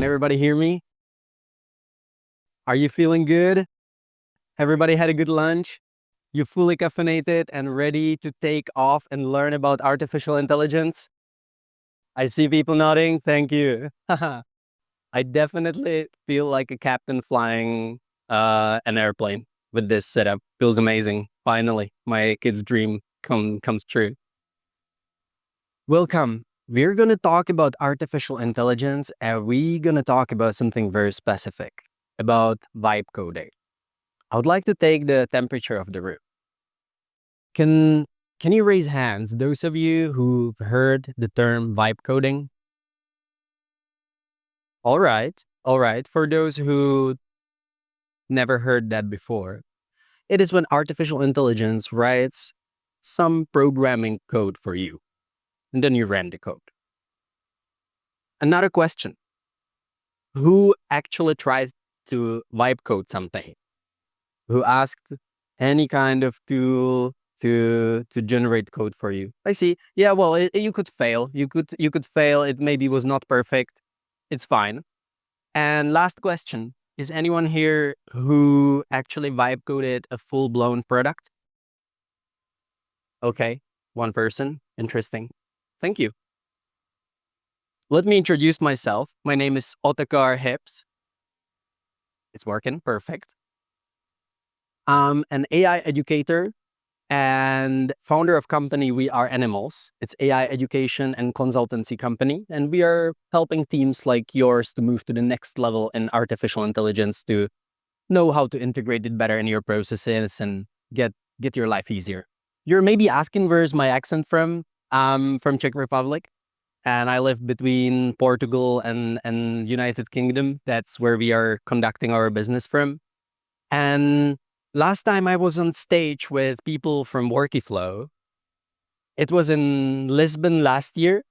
everybody hear me? Are you feeling good? Everybody had a good lunch? You fully caffeinated and ready to take off and learn about artificial intelligence? I see people nodding. Thank you. I definitely feel like a captain flying an airplane with this setup. Feels amazing. Finally, my kid's dream comes true. Welcome. We're going to talk about artificial intelligence, and we're going to talk about something very specific, about vibe coding. I would like to take the temperature of the room. Can you raise hands, those of you who've heard the term vibe coding? All right. For those who never heard that before, it is when artificial intelligence writes some programming code for you, and then you ran the code. Another question. Who actually tries to vibe code something? Who asked any kind of tool to generate code for you? I see. Yeah, well, you could fail. You could fail. It maybe was not perfect. It's fine. And last question. Is anyone here who actually vibe coded a full-blown product? Okay, one person. Interesting. Thank you. Let me introduce myself. My name is Otakar Hips. It's working. Perfect. I'm an AI educator and founder of company We Are Animals. It's AI education and consultancy company. And we are helping teams like yours to move to the next level in artificial intelligence, to know how to integrate it better in your processes and get your life easier. You're maybe asking, where's my accent from? I'm from Czech Republic, and I live between Portugal and United Kingdom. That's where we are conducting our business from. And last time I was on stage with people from Workiflow, it was in Lisbon last year.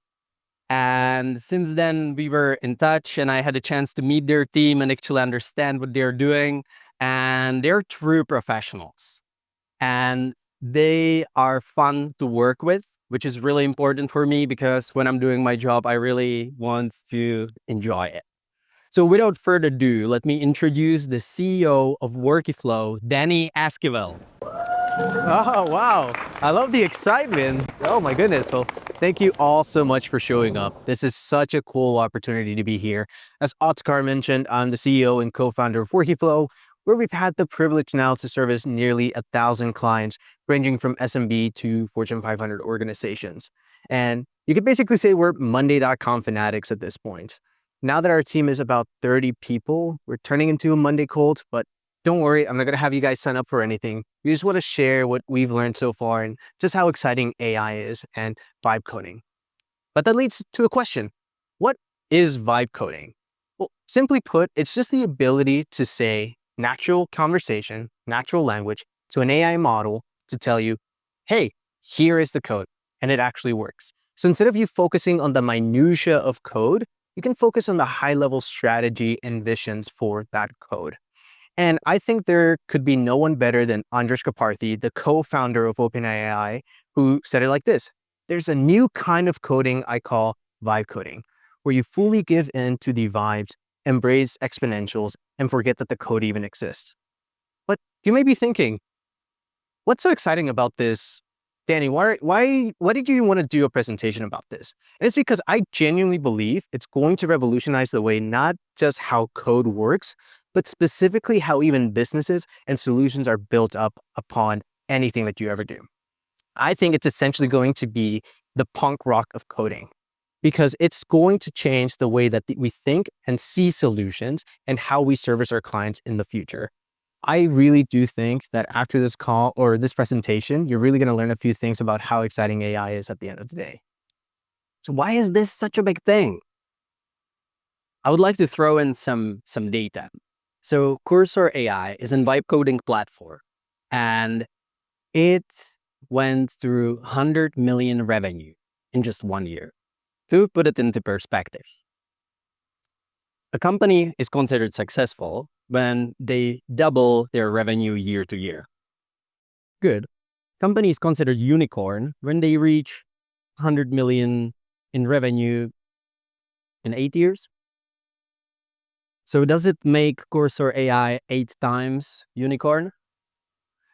And since then, we were in touch, and I had a chance to meet their team and actually understand what they're doing. And they're true professionals. And they are fun to work with, which is really important for me, because when I'm doing my job, I really want to enjoy it. So without further ado, let me introduce the CEO of Workiflow, Danny Esquivel. Oh, wow. I love the excitement. Oh my goodness. Well, thank you all so much for showing up. This is such a cool opportunity to be here. As Otakar mentioned, I'm the CEO and co-founder of Workiflow, where we've had the privilege now to service nearly 1,000 clients, ranging from SMB to Fortune 500 organizations. And you could basically say we're Monday.com fanatics at this point. Now that our team is about 30 people, we're turning into a Monday cult, but don't worry, I'm not going to have you guys sign up for anything. We just want to share what we've learned so far and just how exciting AI is and vibe coding. But that leads to a question. What is vibe coding? Well, simply put, it's just the ability to say natural conversation, natural language to an AI model to tell you, hey, here is the code, and it actually works. So instead of you focusing on the minutia of code, you can focus on the high-level strategy and visions for that code. And I think there could be no one better than Andrej Karpathy, the co-founder of OpenAI, who said it like this: there's a new kind of coding I call vibe coding, where you fully give in to the vibes, embrace exponentials, and forget that the code even exists. But you may be thinking, what's so exciting about this? Danny, why did you want to do a presentation about this? And it's because I genuinely believe it's going to revolutionize the way not just how code works, but specifically how even businesses and solutions are built up upon anything that you ever do. I think it's essentially going to be the punk rock of coding, because it's going to change the way that we think and see solutions and how we service our clients in the future. I really do think that after this call or this presentation, you're really going to learn a few things about how exciting AI is at the end of the day. So why is this such a big thing? I would like to throw in some data. So Cursor AI is a vibe coding platform, and it went through 100 million revenue in just 1 year. To put it into perspective, a company is considered successful when they double their revenue year to year. Good. Company is considered unicorn when they reach 100 million in revenue in 8 years. So does it make Cursor AI 8 times unicorn?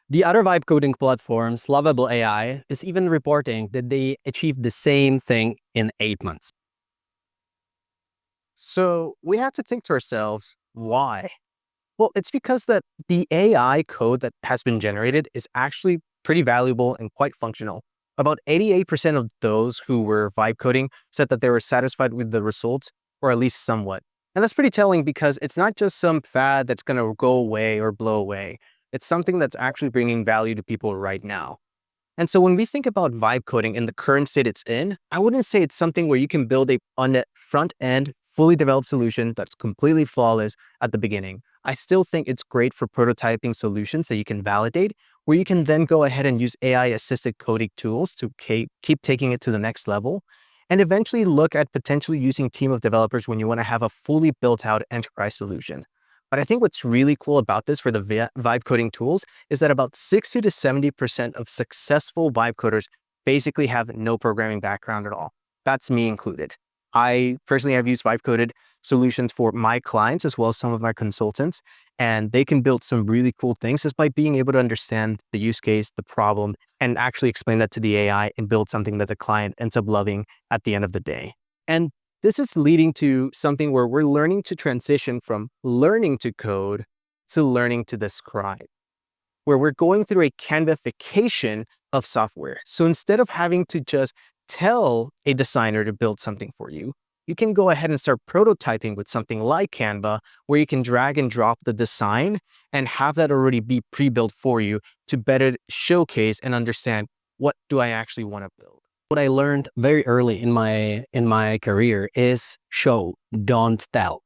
The other vibe coding platforms, Lovable AI, is even reporting that they achieved the same thing in 8 months. So we have to think to ourselves, why? Well, it's because that the AI code that has been generated is actually pretty valuable and quite functional. About 88% of those who were vibe coding said that they were satisfied with the results, or at least somewhat. And that's pretty telling because it's not just some fad that's going to go away or blow away. It's something that's actually bringing value to people right now. And so when we think about vibe coding in the current state it's in, I wouldn't say it's something where you can build a on the front end, fully developed solution that's completely flawless at the beginning. I still think it's great for prototyping solutions that you can validate, where you can then go ahead and use AI assisted coding tools to keep taking it to the next level. And eventually look at potentially using team of developers when you want to have a fully built out enterprise solution. But I think what's really cool about this for the vibe coding tools is that about 60 to 70% of successful vibe coders basically have no programming background at all. That's me included. I personally have used vibe coded solutions for my clients as well as some of my consultants, and they can build some really cool things just by being able to understand the use case, the problem, and actually explain that to the AI and build something that the client ends up loving at the end of the day. And this is leading to something where we're learning to transition from learning to code to learning to describe, where we're going through a Canvification of software. So instead of having to just tell a designer to build something for you, you can go ahead and start prototyping with something like Canva, where you can drag and drop the design and have that already be pre-built for you to better showcase and understand what do I actually want to build. What I learned very early in my career is show, don't tell.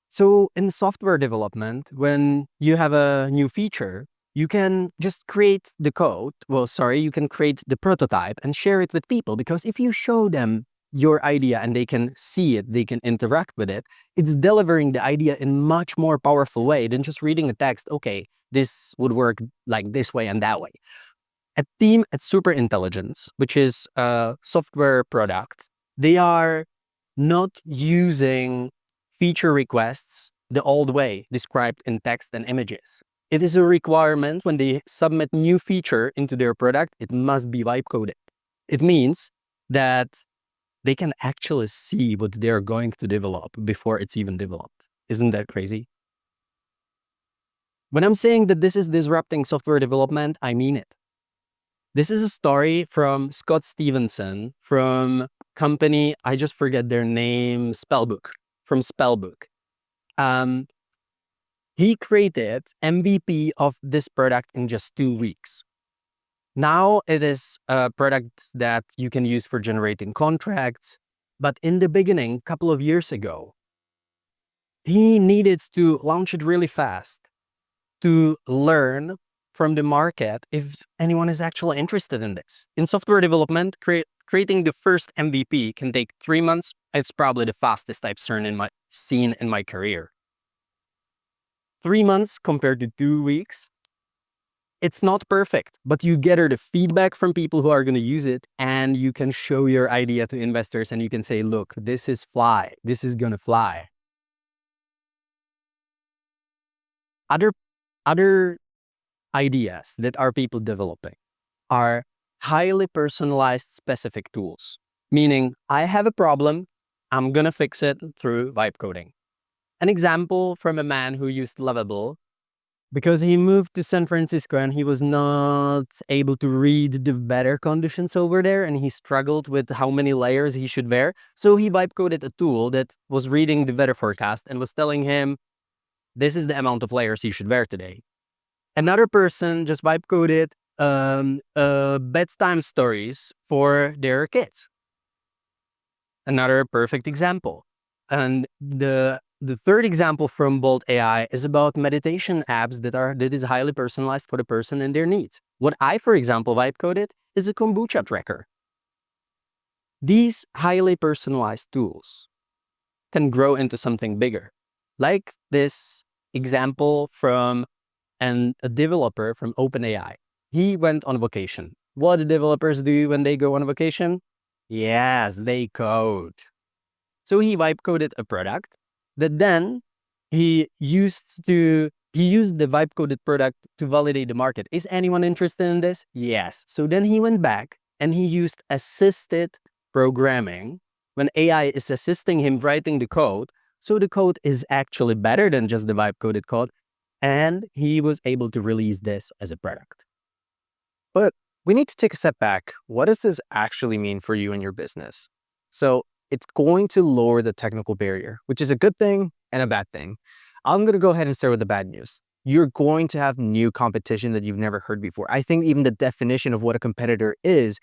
So in software development, when you have a new feature, you can just create the code. You can create the prototype and share it with people, because if you show them your idea and they can see it, they can interact with it, it's delivering the idea in much more powerful way than just reading a text. Okay, this would work like this way and that way. A team at Super Intelligence, which is a software product, they are not using feature requests the old way, described in text and images. It is a requirement when they submit new feature into their product, it must be vibe coded. It means that they can actually see what they're going to develop before it's even developed. Isn't that crazy? When I'm saying that this is disrupting software development, I mean it. This is a story from Scott Stevenson from company, I just forget their name, Spellbook, from Spellbook. He created MVP of this product in just 2 weeks. Now it is a product that you can use for generating contracts. But in the beginning, a couple of years ago, he needed to launch it really fast to learn from the market if anyone is actually interested in this. In software development, creating the first MVP can take 3 months. It's probably the fastest I've seen in my career. 3 months compared to 2 weeks. It's not perfect, but you gather the feedback from people who are going to use it, and you can show your idea to investors and you can say, look, this is going to fly. Other ideas that are people developing are highly personalized specific tools, meaning I have a problem, I'm going to fix it through vibe coding. An example from a man who used Lovable, because he moved to San Francisco and he was not able to read the weather conditions over there, and he struggled with how many layers he should wear. So he vibe coded a tool that was reading the weather forecast and was telling him, this is the amount of layers you should wear today. Another person just vibe coded bedtime stories for their kids. Another perfect example. And the third example from Bolt AI is about meditation apps that is highly personalized for the person and their needs. What I, for example, vibe coded is a kombucha tracker. These highly personalized tools can grow into something bigger, like this example from a developer from OpenAI. He went on vacation. What do developers do when they go on vacation? Yes, they code. So he vibe coded a product that then he used the vibe coded product to validate the market. Is anyone interested in this? Yes. So then he went back and he used assisted programming when AI is assisting him writing the code. So the code is actually better than just the vibe coded code. And he was able to release this as a product. But we need to take a step back. What does this actually mean for you and your business? So it's going to lower the technical barrier, which is a good thing and a bad thing. I'm going to go ahead and start with the bad news. You're going to have new competition that you've never heard before. I think even the definition of what a competitor is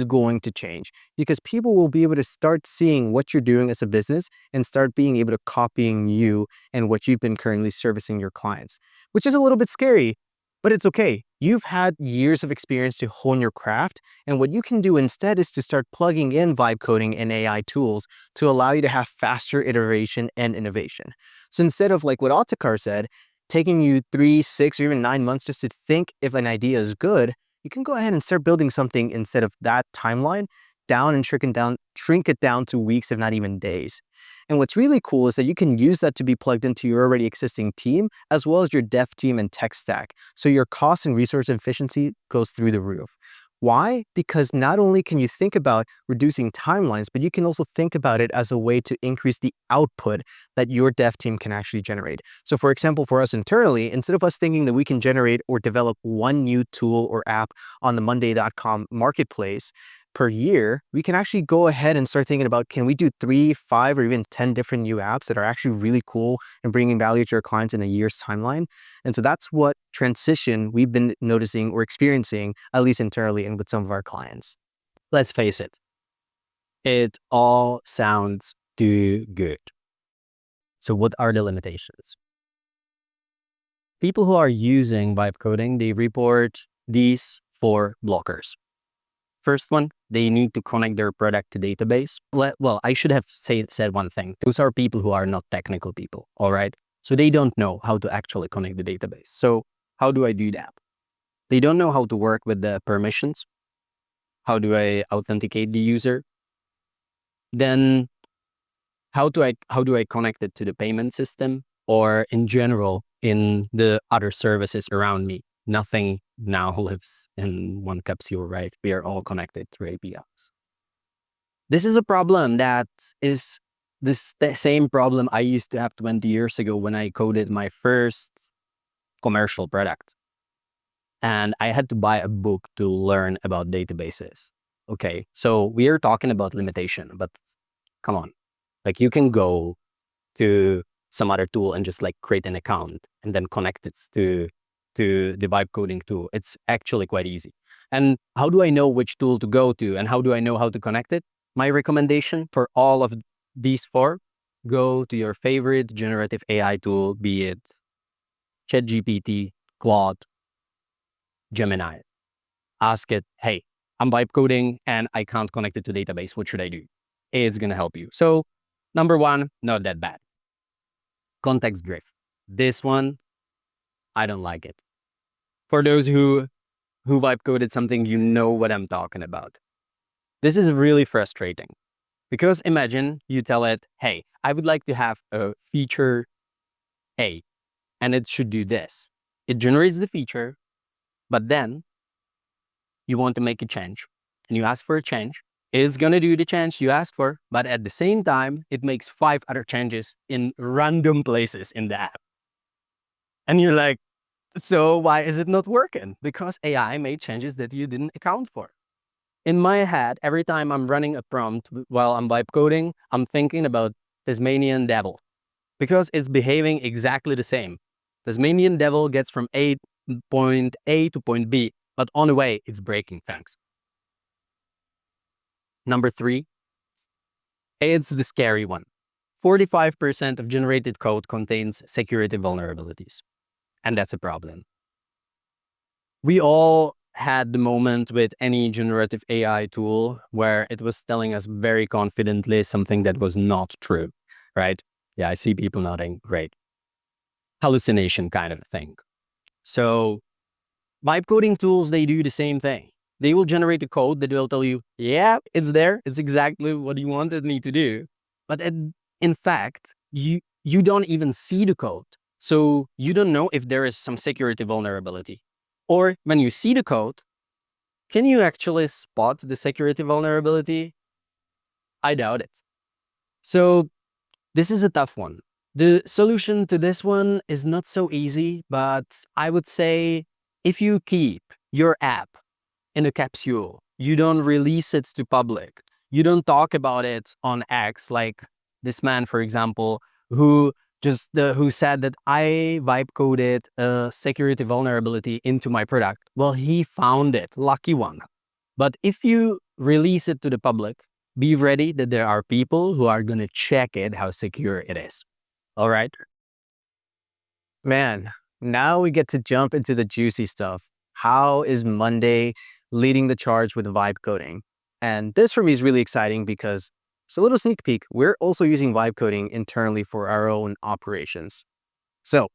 going to change because people will be able to start seeing what you're doing as a business and start being able to copying you and what you've been currently servicing your clients, which is a little bit scary, but it's okay. You've had years of experience to hone your craft, and what you can do instead is to start plugging in vibe coding and AI tools to allow you to have faster iteration and innovation. So instead of like what Otakar said, taking you 3, 6, or even 9 months just to think if an idea is good, you can go ahead and start building something instead of that timeline down and shrink it down to weeks, if not even days. And what's really cool is that you can use that to be plugged into your already existing team, as well as your dev team and tech stack. So your cost and resource efficiency goes through the roof. Why? Because not only can you think about reducing timelines, but you can also think about it as a way to increase the output that your dev team can actually generate. So for example, for us internally, instead of us thinking that we can generate or develop one new tool or app on the Monday.com marketplace per year, we can actually go ahead and start thinking about, can we do 3, 5, or even 10 different new apps that are actually really cool and bringing value to our clients in a year's timeline? And so that's what transition we've been noticing or experiencing, at least internally and with some of our clients. Let's face it, it all sounds too good. So what are the limitations? People who are using vibe coding, they report these 4 blockers. First one, they need to connect their product to database. Well, I should have said one thing. Those are people who are not technical people, all right? So they don't know how to actually connect the database. So how do I do that? They don't know how to work with the permissions. How do I authenticate the user? Then how do I connect it to the payment system or in general in the other services around me? Nothing now lives in one capsule, right? We are all connected through APIs. This is a problem that is the same problem I used to have 20 years ago when I coded my first commercial product. And I had to buy a book to learn about databases. Okay, so we are talking about limitation, but come on. Like you can go to some other tool and just like create an account and then connect it to the vibe coding tool. It's actually quite easy. And how do I know which tool to go to and how do I know how to connect it? My recommendation for all of these 4, go to your favorite generative AI tool, be it ChatGPT, Claude, Gemini. Ask it, hey, I'm vibe coding and I can't connect it to database. What should I do? It's going to help you. So number 1, not that bad. Context drift. This one, I don't like it. For those who vibe coded something, you know what I'm talking about. This is really frustrating because imagine you tell it, hey, I would like to have a feature A and it should do this. It generates the feature, but then you want to make a change and you ask for a change. It's going to do the change you ask for, but at the same time, it makes 5 other changes in random places in the app. And you're like, so why is it not working? Because AI made changes that you didn't account for. In my head, every time I'm running a prompt while I'm vibe coding, I'm thinking about Tasmanian devil because it's behaving exactly the same. Tasmanian devil gets from point A to point B, but on the way, it's breaking things. Number 3, it's the scary one. 45% of generated code contains security vulnerabilities, and that's a problem. We all had the moment with any generative AI tool where it was telling us very confidently something that was not true, right? Yeah, I see people nodding. Great. Hallucination kind of thing. So vibe coding tools, they do the same thing. They will generate a code that will tell you, yeah, it's there. It's exactly what you wanted me to do. But in fact, you don't even see the code. So you don't know if there is some security vulnerability. Or when you see the code, can you actually spot the security vulnerability? I doubt it. So this is a tough one. The solution to this one is not so easy, but I would say if you keep your app in a capsule, you don't release it to public, you don't talk about it on X, like this man, for example, who who said that I vibe coded a security vulnerability into my product. Well, he found it, lucky one. But if you release it to the public, be ready that there are people who are going to check it, how secure it is. All right. Man, now we get to jump into the juicy stuff. How is Monday leading the charge with vibe coding? And this for me is really exciting because it's a little sneak peek. We're also using vibe coding internally for our own operations. So,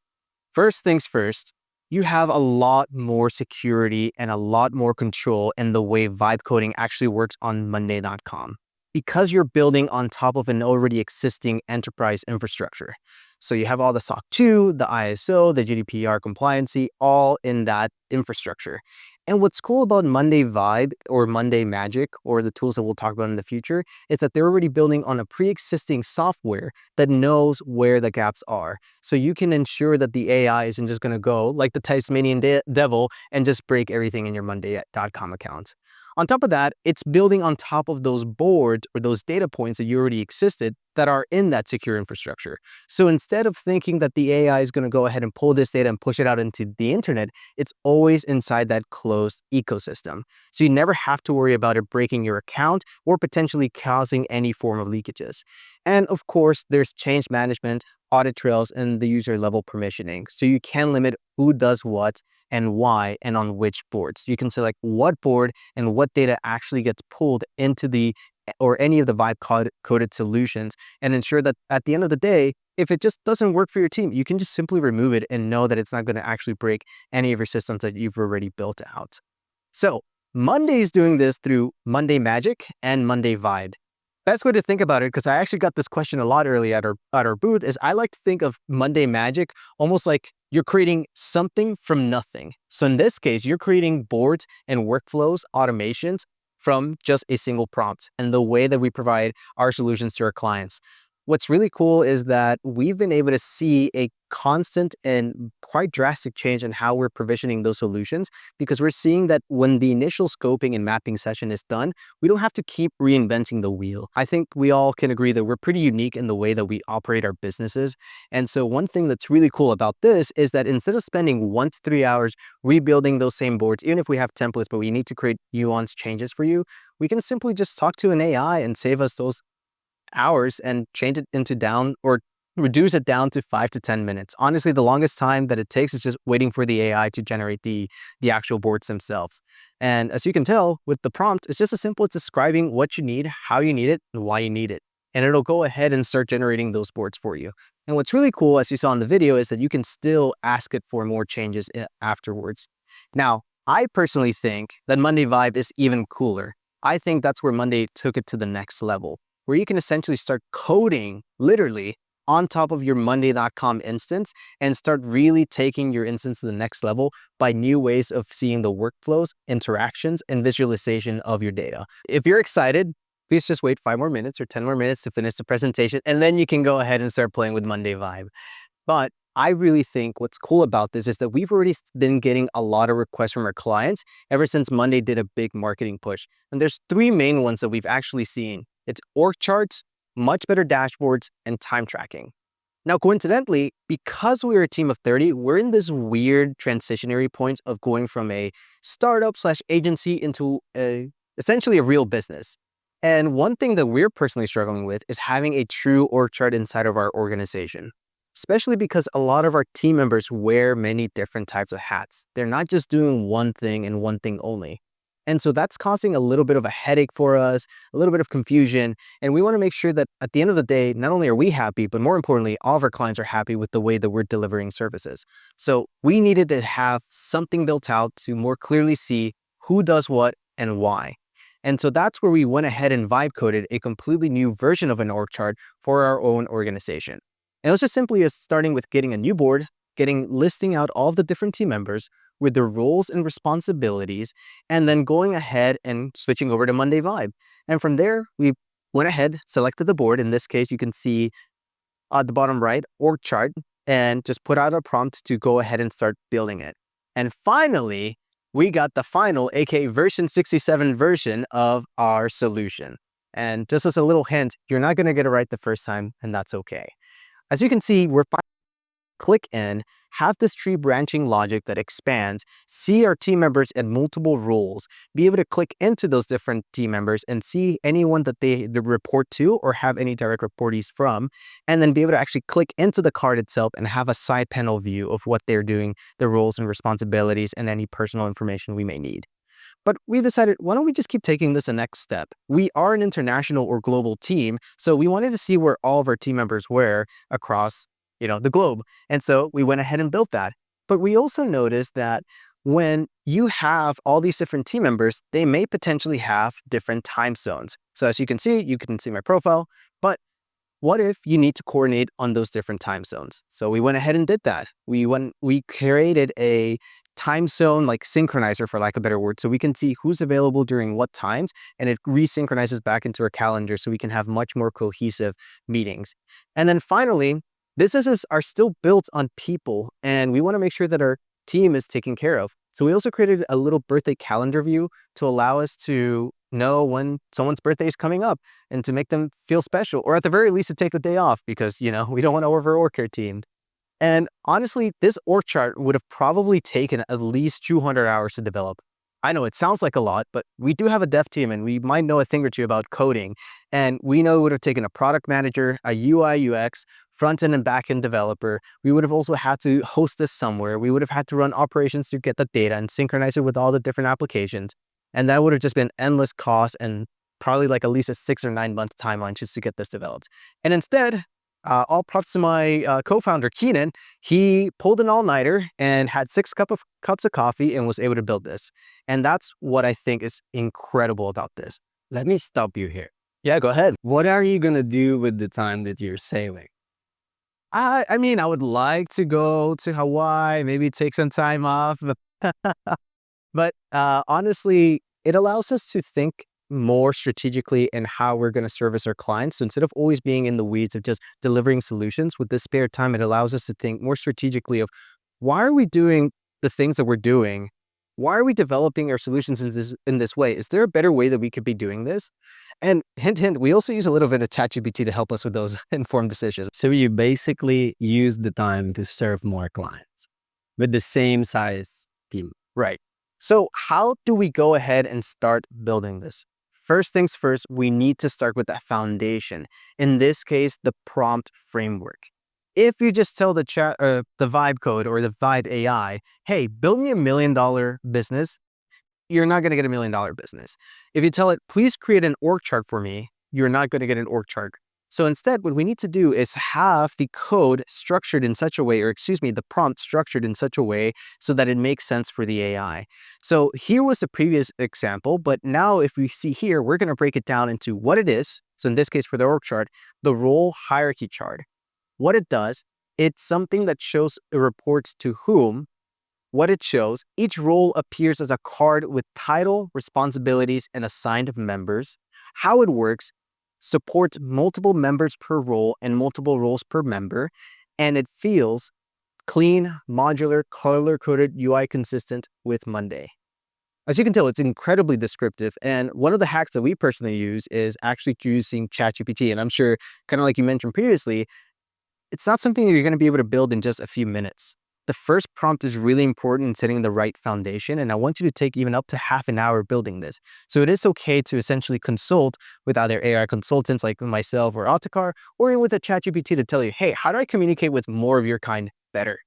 first things first, you have a lot more security and a lot more control in the way vibe coding actually works on Monday.com because you're building on top of an already existing enterprise infrastructure. So you have all the SOC 2, the ISO, the GDPR compliancy, all in that infrastructure. And what's cool about Monday Vibe or Monday Magic or the tools that we'll talk about in the future is that they're already building on a pre-existing software that knows where the gaps are. So you can ensure that the AI isn't just going to go like the Tasmanian devil and just break everything in your Monday.com account. On top of that, it's building on top of those boards or those data points that you already existed that are in that secure infrastructure. So instead of thinking that the AI is going to go ahead and pull this data and push it out into the internet, it's always inside that closed ecosystem. So you never have to worry about it breaking your account or potentially causing any form of leakages. And of course, there's change management, audit trails, and the user level permissioning. So you can limit who does what and why and on which boards. You can select what board and what data actually gets pulled into the or any of the vibe coded solutions and ensure that at the end of the day, if it just doesn't work for your team, you can just simply remove it and know that it's not going to actually break any of your systems that you've already built out. So Monday is doing this through Monday Magic and Monday Vibe. Best way to think about it, because I actually got this question a lot early at our booth, is I like to think of Monday Magic almost like you're creating something from nothing. So in this case, you're creating boards and workflows, automations from just a single prompt and the way that we provide our solutions to our clients. What's really cool is that we've been able to see a constant and quite drastic change in how we're provisioning those solutions because we're seeing that when the initial scoping and mapping session is done, we don't have to keep reinventing the wheel. I think we all can agree that we're pretty unique in the way that we operate our businesses. And so one thing that's really cool about this is that instead of spending 1 to 3 hours rebuilding those same boards, even if we have templates, but we need to create nuanced changes for you, we can simply just talk to an AI and save us those hours and change it into down or reduce it down to 5 to 10 minutes. Honestly, the longest time that it takes is just waiting for the AI to generate the actual boards themselves. And as you can tell with the prompt, it's just as simple as describing what you need, how you need it, and why you need it. And it'll go ahead and start generating those boards for you. And what's really cool, as you saw in the video, is that you can still ask it for more changes afterwards. Now, I personally think that Monday Vibe is even cooler. I think that's where Monday took it to the next level, where you can essentially start coding literally on top of your Monday.com instance and start really taking your instance to the next level by new ways of seeing the workflows, interactions, and visualization of your data. If you're excited, please just wait 5 more minutes or 10 more minutes to finish the presentation, and then you can go ahead and start playing with Monday Vibe. But I really think what's cool about this is that we've already been getting a lot of requests from our clients ever since Monday did a big marketing push. And there's 3 main ones that we've actually seen. It's org charts, much better dashboards, and time tracking. Now, coincidentally, because we're a team of 30, we're in this weird transitionary point of going from a startup / agency into essentially a real business. And one thing that we're personally struggling with is having a true org chart inside of our organization, especially because a lot of our team members wear many different types of hats. They're not just doing one thing and one thing only. And so that's causing a little bit of a headache for us, a little bit of confusion. And we want to make sure that at the end of the day, not only are we happy, but more importantly, all of our clients are happy with the way that we're delivering services. So we needed to have something built out to more clearly see who does what and why. And so that's where we went ahead and vibe coded a completely new version of an org chart for our own organization. And it was just simply as starting with getting a new board, listing out all of the different team members with their roles and responsibilities, and then going ahead and switching over to Monday Vibe. And from there, we went ahead, selected the board. In this case, you can see at the bottom right, org chart, and just put out a prompt to go ahead and start building it. And finally, we got the final, aka version 67 version of our solution. And just as a little hint, you're not going to get it right the first time, and that's okay. As you can see, we're click in, have this tree branching logic that expands, see our team members in multiple roles, be able to click into those different team members and see anyone that they report to or have any direct reportees from, and then be able to actually click into the card itself and have a side panel view of what they're doing, their roles and responsibilities, and any personal information we may need. But we decided, why don't we just keep taking this a next step? We are an international or global team, so we wanted to see where all of our team members were across, the globe. And so we went ahead and built that. But we also noticed that when you have all these different team members, they may potentially have different time zones. So as you can see my profile, but what if you need to coordinate on those different time zones? So we went ahead and did that. We created a time zone like synchronizer, for lack of a better word, so we can see who's available during what times, and it resynchronizes back into our calendar so we can have much more cohesive meetings. And then finally, businesses are still built on people, and we want to make sure that our team is taken care of. So we also created a little birthday calendar view to allow us to know when someone's birthday is coming up and to make them feel special, or at the very least to take the day off because, we don't want to overwork our team. And honestly, this org chart would have probably taken at least 200 hours to develop. I know it sounds like a lot, but we do have a dev team and we might know a thing or two about coding. And we know it would have taken a product manager, a UI UX, front-end and back-end developer. We would have also had to host this somewhere. We would have had to run operations to get the data and synchronize it with all the different applications. And that would have just been endless cost and probably like at least a 6 or 9 month timeline just to get this developed. And instead, all props to my co-founder, Keenan. He pulled an all-nighter and had 6 cups of coffee and was able to build this. And that's what I think is incredible about this. Let me stop you here. Yeah, go ahead. What are you going to do with the time that you're saving? I mean, I would like to go to Hawaii, maybe take some time off. But honestly, it allows us to think more strategically in how we're going to service our clients. So instead of always being in the weeds of just delivering solutions, with this spare time, it allows us to think more strategically of why are we doing the things that we're doing? Why are we developing our solutions in this way? Is there a better way that we could be doing this? And hint, hint, we also use a little bit of ChatGPT to help us with those informed decisions. So you basically use the time to serve more clients with the same size team. Right. So how do we go ahead and start building this? First things first, we need to start with that foundation. In this case, the prompt framework. If you just tell the Vibe code or the Vibe AI, hey, build me $1 million business, you're not going to get $1 million business. If you tell it, please create an org chart for me, you're not going to get an org chart. So instead, what we need to do is have the code structured in such a way, the prompt structured in such a way so that it makes sense for the AI. So here was the previous example, but now if we see here, we're going to break it down into what it is. So in this case, for the org chart, the role hierarchy chart. What it does, it's something that shows it reports to whom. What it shows, each role appears as a card with title, responsibilities, and assigned members. How it works, supports multiple members per role and multiple roles per member, and it feels clean, modular, color-coded, UI consistent with Monday. As you can tell, it's incredibly descriptive, and one of the hacks that we personally use is actually using ChatGPT, and I'm sure, kind of like you mentioned previously, it's not something that you're going to be able to build in just a few minutes. The first prompt is really important in setting the right foundation, and I want you to take even up to half an hour building this. So it is okay to essentially consult with other AI consultants like myself or Otakar, or even with a ChatGPT to tell you, hey, how do I communicate with more of your kind better?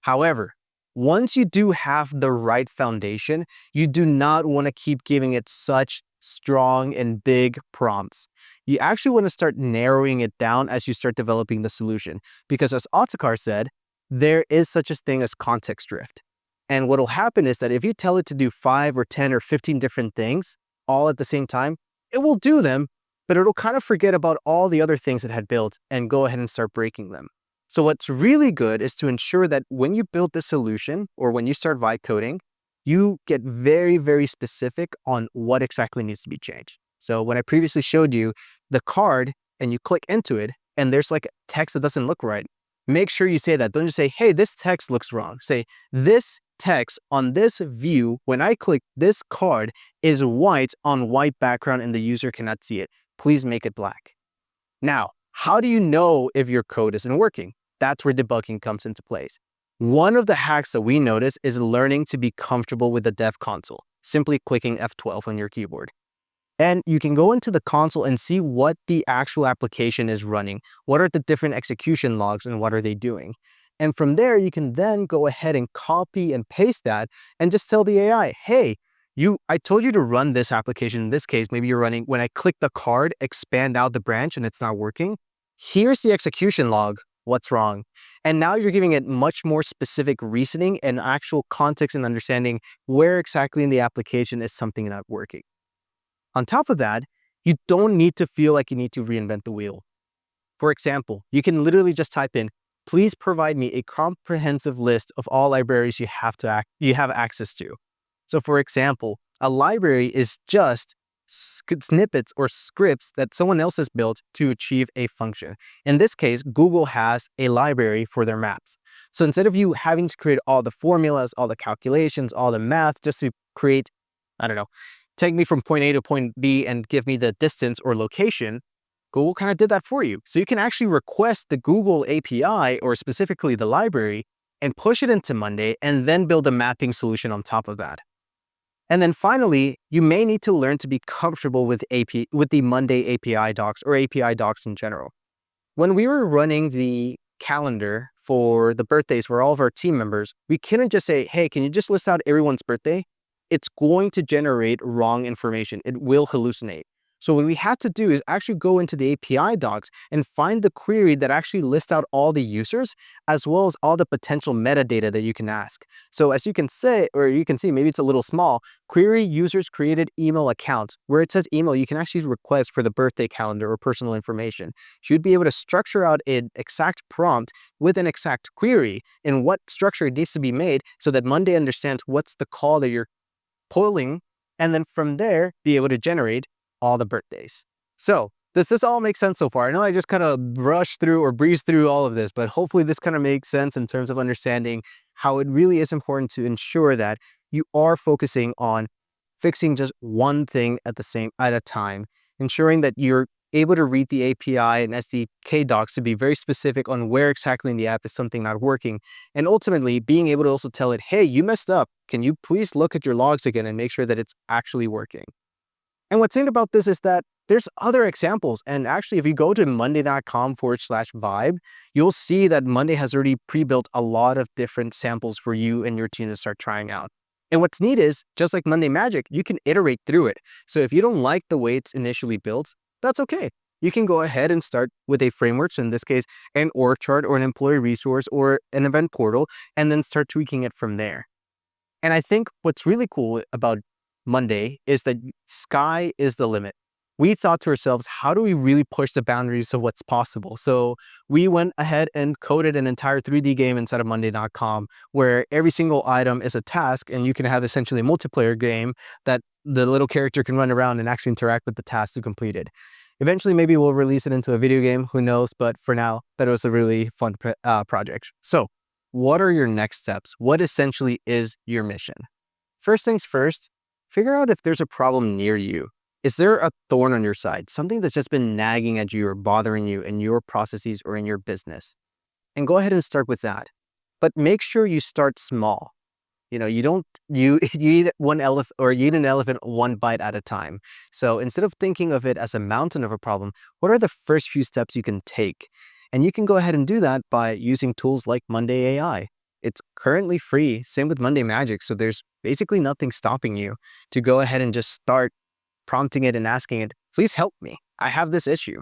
However, once you do have the right foundation, you do not want to keep giving it such strong and big prompts. You actually want to start narrowing it down as you start developing the solution. Because as Otakar said, there is such a thing as context drift. And what will happen is that if you tell it to do 5 or 10 or 15 different things all at the same time, it will do them, but it'll kind of forget about all the other things it had built and go ahead and start breaking them. So what's really good is to ensure that when you build the solution or when you start vibe coding, you get very, very specific on what exactly needs to be changed. So when I previously showed you the card and you click into it and there's like text that doesn't look right, make sure you say that. Don't just say, hey, this text looks wrong. Say, this text on this view, when I click this card, is white on white background and the user cannot see it. Please make it black. Now, how do you know if your code isn't working? That's where debugging comes into place. One of the hacks that we notice is learning to be comfortable with the dev console, simply clicking F12 on your keyboard. And you can go into the console and see what the actual application is running. What are the different execution logs and what are they doing? And from there, you can then go ahead and copy and paste that and just tell the AI, hey, I told you to run this application. In this case, maybe you're running, when I click the card, expand out the branch and it's not working. Here's the execution log. What's wrong? And now you're giving it much more specific reasoning and actual context and understanding where exactly in the application is something not working. On top of that, you don't need to feel like you need to reinvent the wheel. For example, you can literally just type in, please provide me a comprehensive list of all libraries you have access to. So for example, a library is just snippets or scripts that someone else has built to achieve a function. In this case, Google has a library for their maps. So instead of you having to create all the formulas, all the calculations, all the math, just to create, I don't know, take me from point A to point B and give me the distance or location, Google kind of did that for you. So you can actually request the Google API or specifically the library and push it into Monday and then build a mapping solution on top of that. And then finally, you may need to learn to be comfortable with the Monday API docs or API docs in general. When we were running the calendar for the birthdays for all of our team members, we couldn't just say, hey, can you just list out everyone's birthday? It's going to generate wrong information. It will hallucinate. So what we had to do is actually go into the API docs and find the query that actually lists out all the users as well as all the potential metadata that you can ask. So as you can say, or you can see, maybe it's a little small, query users created email account. Where it says email, you can actually request for the birthday calendar or personal information. So you'd be able to structure out an exact prompt with an exact query and what structure needs to be made so that Monday understands what's the call that you're pulling, and then from there, be able to generate all the birthdays. So does this all make sense so far? I know I just kind of brushed through or breezed through all of this, but hopefully this kind of makes sense in terms of understanding how it really is important to ensure that you are focusing on fixing just one thing at a time, ensuring that you're able to read the API and SDK docs to be very specific on where exactly in the app is something not working. And ultimately being able to also tell it, hey, you messed up. Can you please look at your logs again and make sure that it's actually working? And what's neat about this is that there's other examples. And actually, if you go to monday.com/vibe, you'll see that Monday has already pre-built a lot of different samples for you and your team to start trying out. And what's neat is, just like Monday Magic, you can iterate through it. So if you don't like the way it's initially built, that's okay. You can go ahead and start with a framework, so in this case, an org chart or an employee resource or an event portal, and then start tweaking it from there. And I think what's really cool about Monday is that sky is the limit. We thought to ourselves, how do we really push the boundaries of what's possible? So we went ahead and coded an entire 3D game inside of monday.com where every single item is a task and you can have essentially a multiplayer game that the little character can run around and actually interact with the task to complete it. Eventually, maybe we'll release it into a video game, who knows? But for now, that was a really fun project. So what are your next steps? What essentially is your mission? First things first, figure out if there's a problem near you. Is there a thorn on your side? Something that's just been nagging at you or bothering you in your processes or in your business? And go ahead and start with that. But make sure you start small. You eat one elephant or you eat an elephant one bite at a time. So instead of thinking of it as a mountain of a problem, what are the first few steps you can take? And you can go ahead and do that by using tools like Monday AI. It's currently free, same with Monday Magic. So there's basically nothing stopping you to go ahead and just start prompting it and asking it, please help me. I have this issue.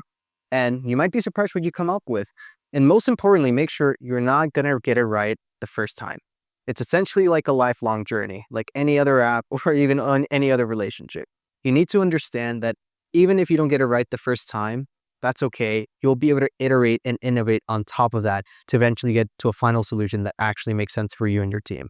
And you might be surprised what you come up with. And most importantly, make sure you're not going to get it right the first time. It's essentially like a lifelong journey, like any other app or even on any other relationship. You need to understand that Even if you don't get it right the first time, that's okay. You'll be able to iterate and innovate on top of that to eventually get to a final solution that actually makes sense for you and your team.